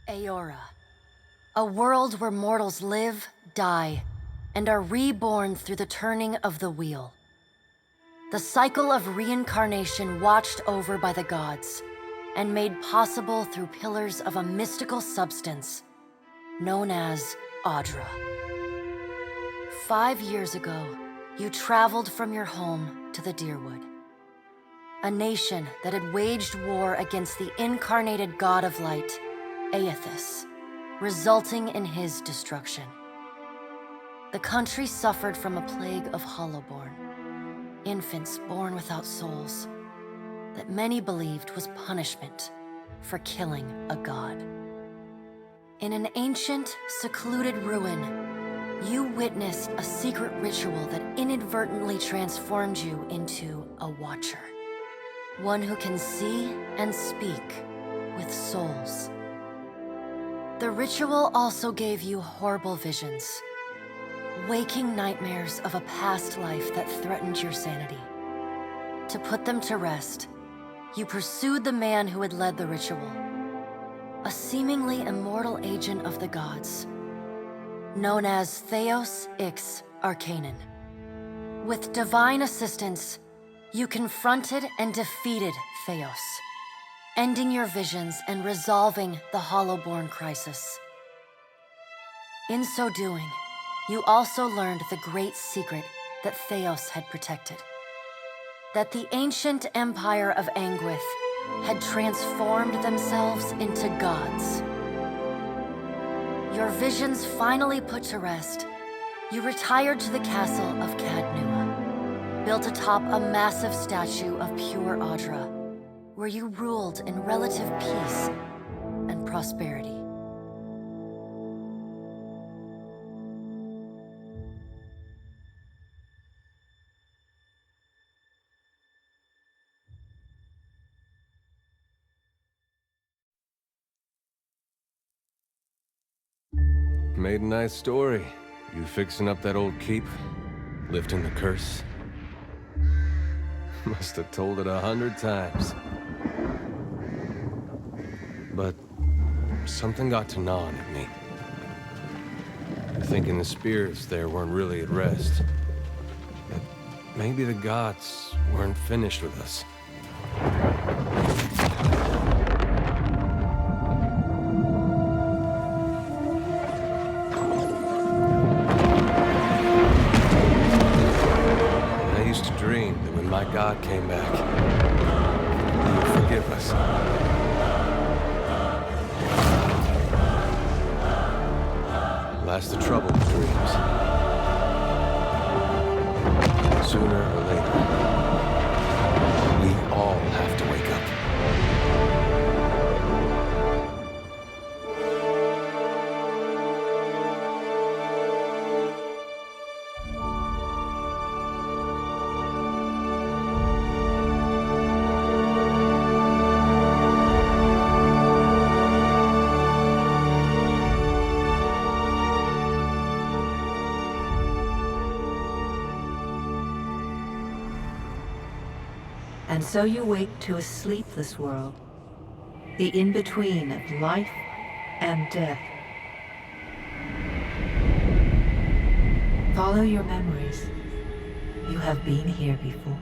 Eora. A world where mortals live, die, and are reborn through the turning of the wheel. The cycle of reincarnation watched over by the gods, and made possible through pillars of a mystical substance known as Audra. 5 years ago, you traveled from your home to the Deerwood, a nation that had waged war against the incarnated god of light, Eothas, resulting in his destruction. The country suffered from a plague of hollowborn, infants born without souls, that many believed was punishment for killing a god. In an ancient, secluded ruin, you witnessed a secret ritual that inadvertently transformed you into a watcher. One who can see and speak with souls. The ritual also gave you horrible visions, waking nightmares of a past life that threatened your sanity. To put them to rest, you pursued the man who had led the ritual, a seemingly immortal agent of the gods, known as Theos Ix Arcanon. With divine assistance, you confronted and defeated Theos, ending your visions and resolving the Hollowborn crisis. In so doing, you also learned the great secret that Theos had protected. That the ancient empire of Anguith had transformed themselves into gods. Your visions finally put to rest, you retired to the castle of Cadnua, built atop a massive statue of pure Audra, where you ruled in relative peace and prosperity. Made a nice story. You fixing up that old keep? Lifting the curse? Must have told it 100 times. But something got to gnawing at me. Thinking the spirits there weren't really at rest. That maybe the gods weren't finished with us. My God came back. He would forgive us. Last the trouble with dreams. Sooner or later, we all have to wake up. And so you wake to a sleepless world, the in-between of life and death. Follow your memories. You have been here before.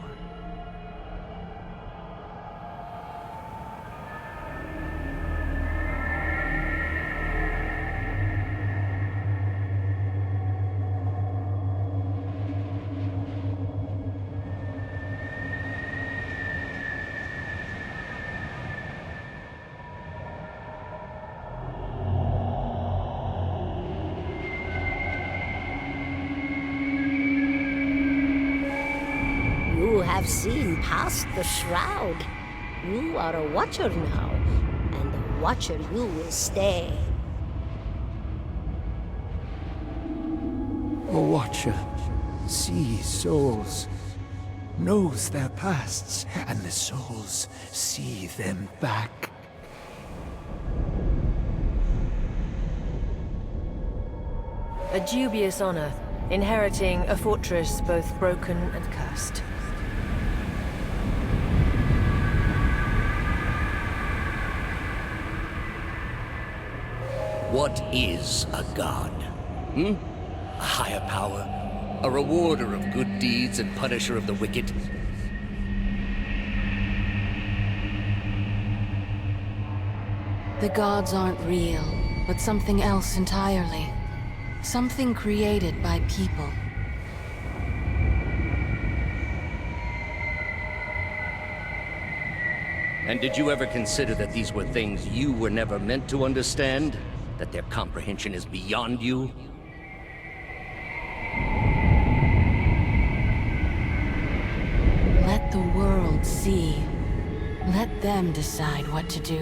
You have seen past the shroud. You are a watcher now, and a watcher you will stay. A watcher sees souls, knows their pasts, and the souls see them back. A dubious honor, inheriting a fortress both broken and cursed. What is a god? A higher power? A rewarder of good deeds and punisher of the wicked? The gods aren't real, but something else entirely. Something created by people. And did you ever consider that these were things you were never meant to understand? That their comprehension is beyond you? Let the world see. Let them decide what to do.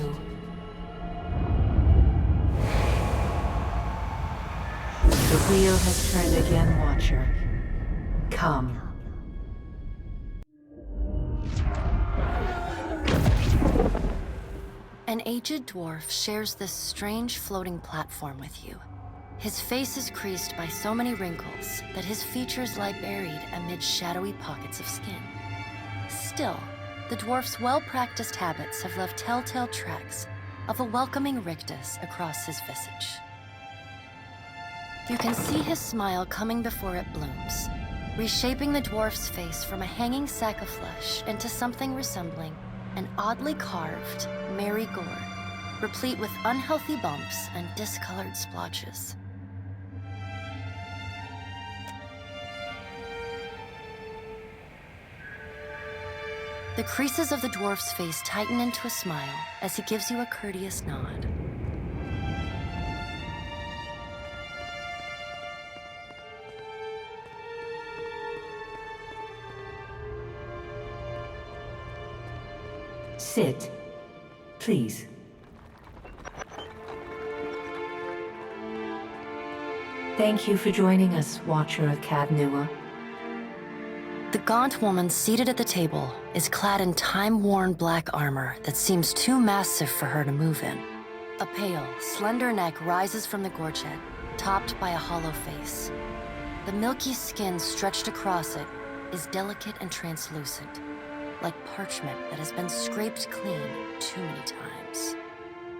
The wheel has turned again, Watcher. Come. An aged dwarf shares this strange floating platform with you. His face is creased by so many wrinkles that his features lie buried amid shadowy pockets of skin. Still, the dwarf's well-practiced habits have left telltale tracks of a welcoming rictus across his visage. You can see his smile coming before it blooms, reshaping the dwarf's face from a hanging sack of flesh into something resembling an oddly carved, merry gourd, replete with unhealthy bumps and discolored splotches. The creases of the dwarf's face tighten into a smile as he gives you a courteous nod. Sit, please. Thank you for joining us, Watcher of Cadnua. The gaunt woman seated at the table is clad in time-worn black armor that seems too massive for her to move in. A pale, slender neck rises from the gorget, topped by a hollow face. The milky skin stretched across it is delicate and translucent, like parchment that has been scraped clean too many times.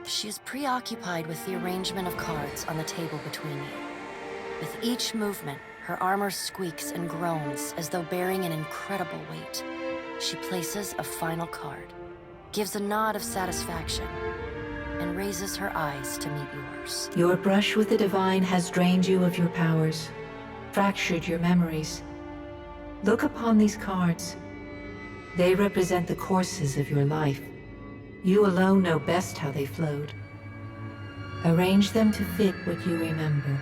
She is preoccupied with the arrangement of cards on the table between you. With each movement, her armor squeaks and groans as though bearing an incredible weight. She places a final card, gives a nod of satisfaction, and raises her eyes to meet yours. Your brush with the divine has drained you of your powers, fractured your memories. Look upon these cards. They represent the courses of your life. You alone know best how they flowed. Arrange them to fit what you remember.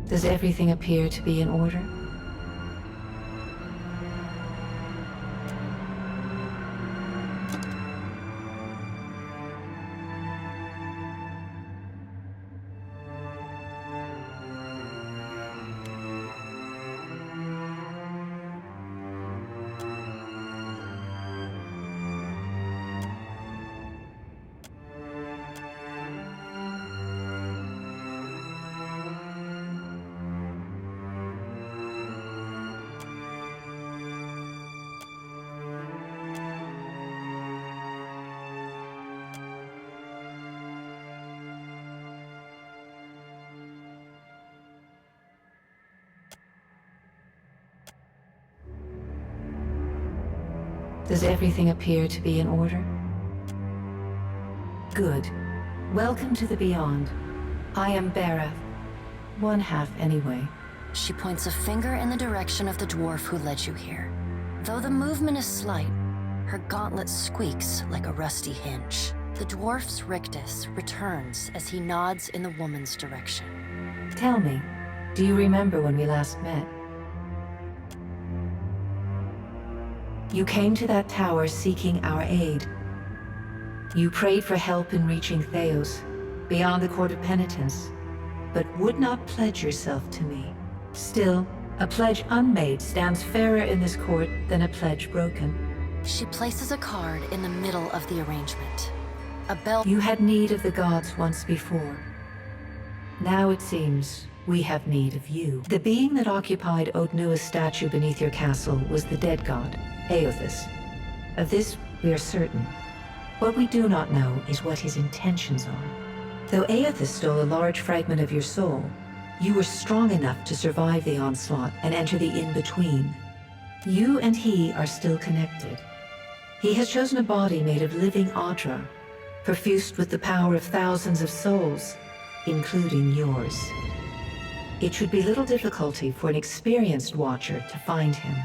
Does everything appear to be in order? Does everything appear to be in order? Good. Welcome to the Beyond. I am Berath. One half, anyway. She points a finger in the direction of the dwarf who led you here. Though the movement is slight, her gauntlet squeaks like a rusty hinge. The dwarf's rictus returns as he nods in the woman's direction. Tell me, do you remember when we last met? You came to that tower seeking our aid. You prayed for help in reaching Theos, beyond the Court of Penitence, but would not pledge yourself to me. Still, a pledge unmade stands fairer in this court than a pledge broken. She places a card in the middle of the arrangement. A bell. You had need of the gods once before. Now it seems we have need of you. The being that occupied Odnua's statue beneath your castle was the dead god, Eothas. Of this, we are certain. What we do not know is what his intentions are. Though Eothas stole a large fragment of your soul, you were strong enough to survive the onslaught and enter the in-between. You and he are still connected. He has chosen a body made of living Audra, perfused with the power of thousands of souls, including yours. It should be little difficulty for an experienced Watcher to find him.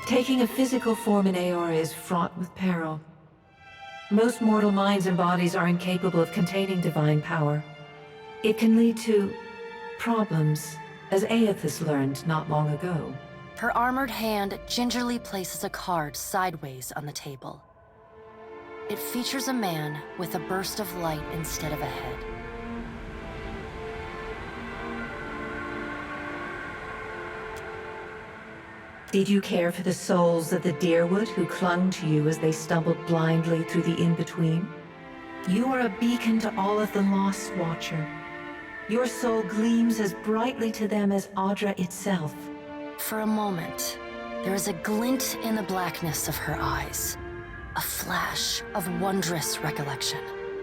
Taking a physical form in Eora is fraught with peril. Most mortal minds and bodies are incapable of containing divine power. It can lead to problems, as Eothas learned not long ago. Her armored hand gingerly places a card sideways on the table. It features a man with a burst of light instead of a head. Did you care for the souls of the Deerwood who clung to you as they stumbled blindly through the in-between? You are a beacon to all of the lost, Watcher. Your soul gleams as brightly to them as Audra itself. For a moment, there is a glint in the blackness of her eyes. A flash of wondrous recollection.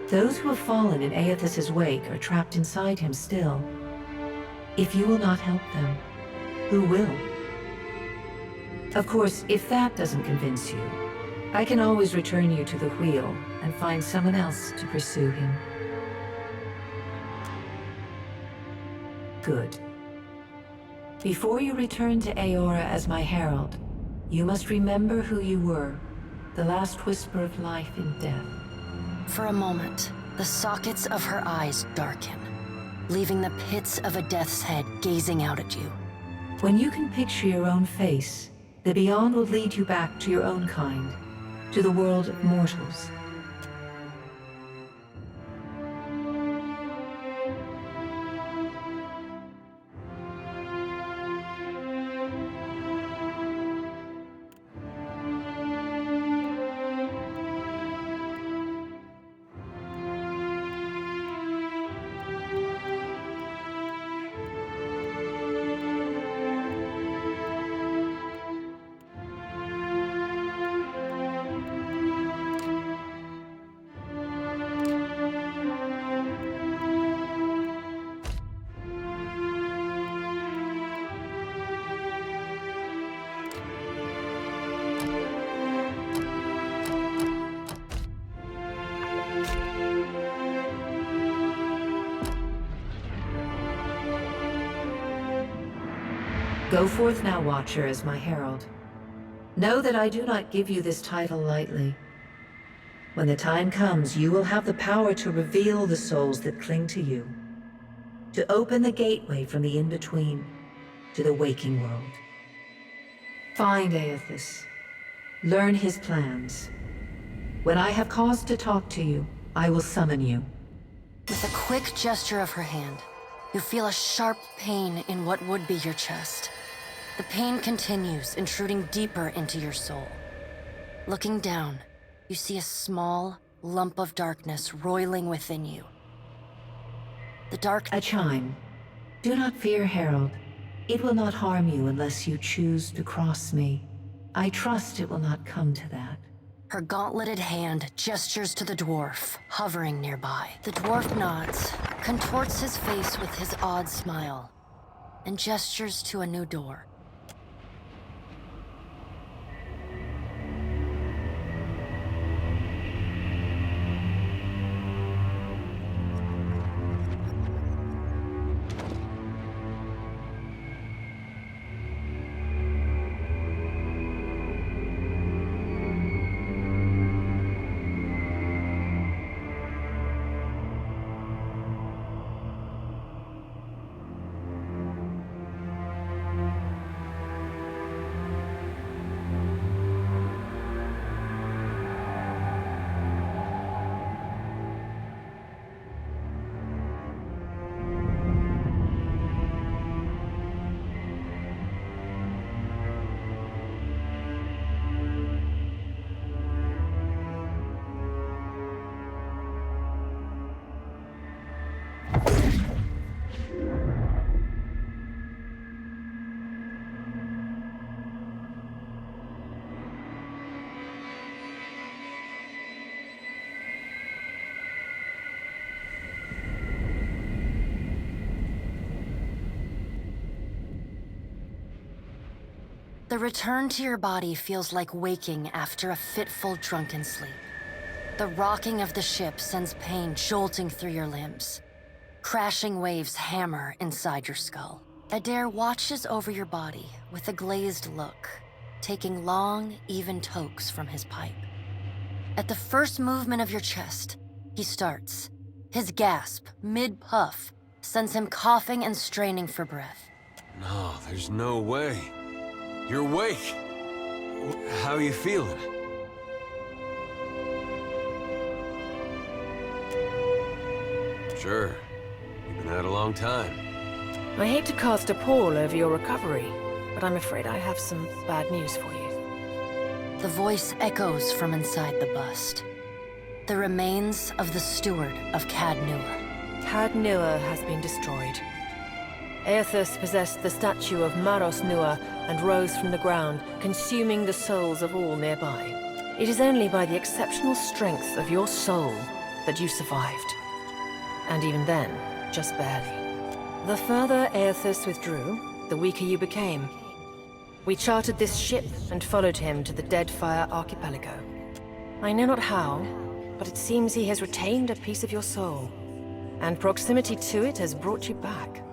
Those who have fallen in Eothas' wake are trapped inside him still. If you will not help them, who will? Of course, if that doesn't convince you, I can always return you to the wheel and find someone else to pursue him. Good. Before you return to Eora as my herald, you must remember who you were, the last whisper of life and death. For a moment, the sockets of her eyes darken, leaving the pits of a death's head gazing out at you. When you can picture your own face, the Beyond will lead you back to your own kind, to the world of mortals. Go forth now, Watcher, as my herald. Know that I do not give you this title lightly. When the time comes, you will have the power to reveal the souls that cling to you, to open the gateway from the in-between to the waking world. Find Eothas. Learn his plans. When I have cause to talk to you, I will summon you. With a quick gesture of her hand, you feel a sharp pain in what would be your chest. The pain continues, intruding deeper into your soul. Looking down, you see a small lump of darkness roiling within you. The dark... A chime. Do not fear, Herald. It will not harm you unless you choose to cross me. I trust it will not come to that. Her gauntleted hand gestures to the dwarf, hovering nearby. The dwarf nods, contorts his face with his odd smile, and gestures to a new door. The return to your body feels like waking after a fitful drunken sleep. The rocking of the ship sends pain jolting through your limbs. Crashing waves hammer inside your skull. Adair watches over your body with a glazed look, taking long, even tokes from his pipe. At the first movement of your chest, he starts. His gasp, mid-puff, sends him coughing and straining for breath. No, there's no way. You're awake. How are you feeling? Sure. You've been out a long time. I hate to cast a pall over your recovery, but I'm afraid I have some bad news for you. The voice echoes from inside the bust. The remains of the steward of Cad Nua. Cad Nua has been destroyed. Eothas possessed the statue of Maros Nua and rose from the ground, consuming the souls of all nearby. It is only by the exceptional strength of your soul that you survived. And even then, just barely. The further Eothas withdrew, the weaker you became. We chartered this ship and followed him to the Deadfire Archipelago. I know not how, but it seems he has retained a piece of your soul, and proximity to it has brought you back.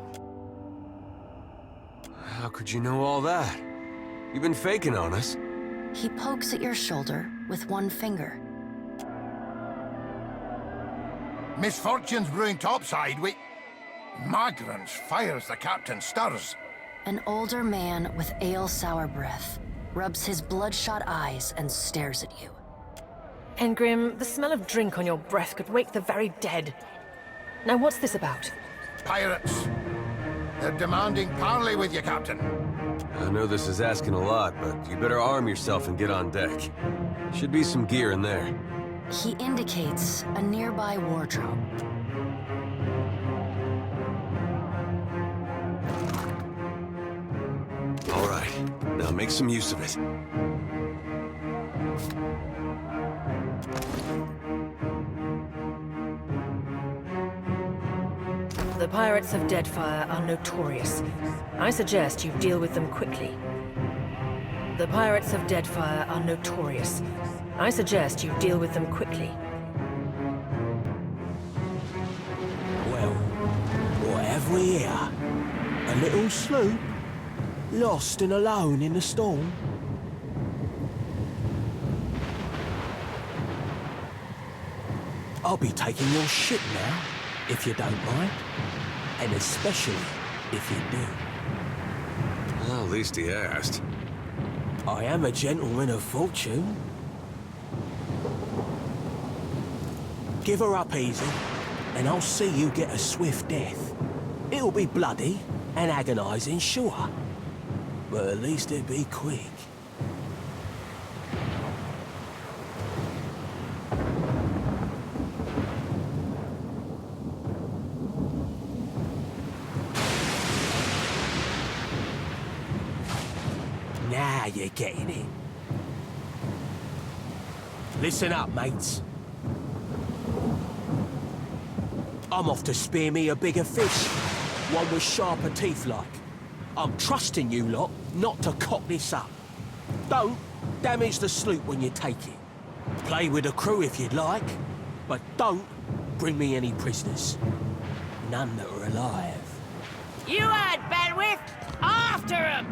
How could you know all that? You've been faking on us. He pokes at your shoulder with one finger. Misfortune's brewing topside. Migrants fires the captain stirs. An older man with ale-sour breath rubs his bloodshot eyes and stares at you. Engrim, the smell of drink on your breath could wake the very dead. Now what's this about? Pirates. They're demanding parley with you, Captain. I know this is asking a lot, but you better arm yourself and get on deck. Should be some gear in there. He indicates a nearby wardrobe. All right, now make some use of it. The pirates of Deadfire are notorious. I suggest you deal with them quickly. The pirates of Deadfire are notorious. I suggest you deal with them quickly. Well, what have we here? A little sloop? Lost and alone in the storm? I'll be taking your ship now, if you don't mind. And especially if you do. Well, at least he asked. I am a gentleman of fortune. Give her up easy, and I'll see you get a swift death. It'll be bloody and agonizing, sure. But at least it'll be quick. Now you're getting it. Listen up, mates. I'm off to spear me a bigger fish. One with sharper teeth like. I'm trusting you lot not to cock this up. Don't damage the sloop when you take it. Play with the crew if you'd like, but don't bring me any prisoners. None that are alive. You heard, Benwith! After him!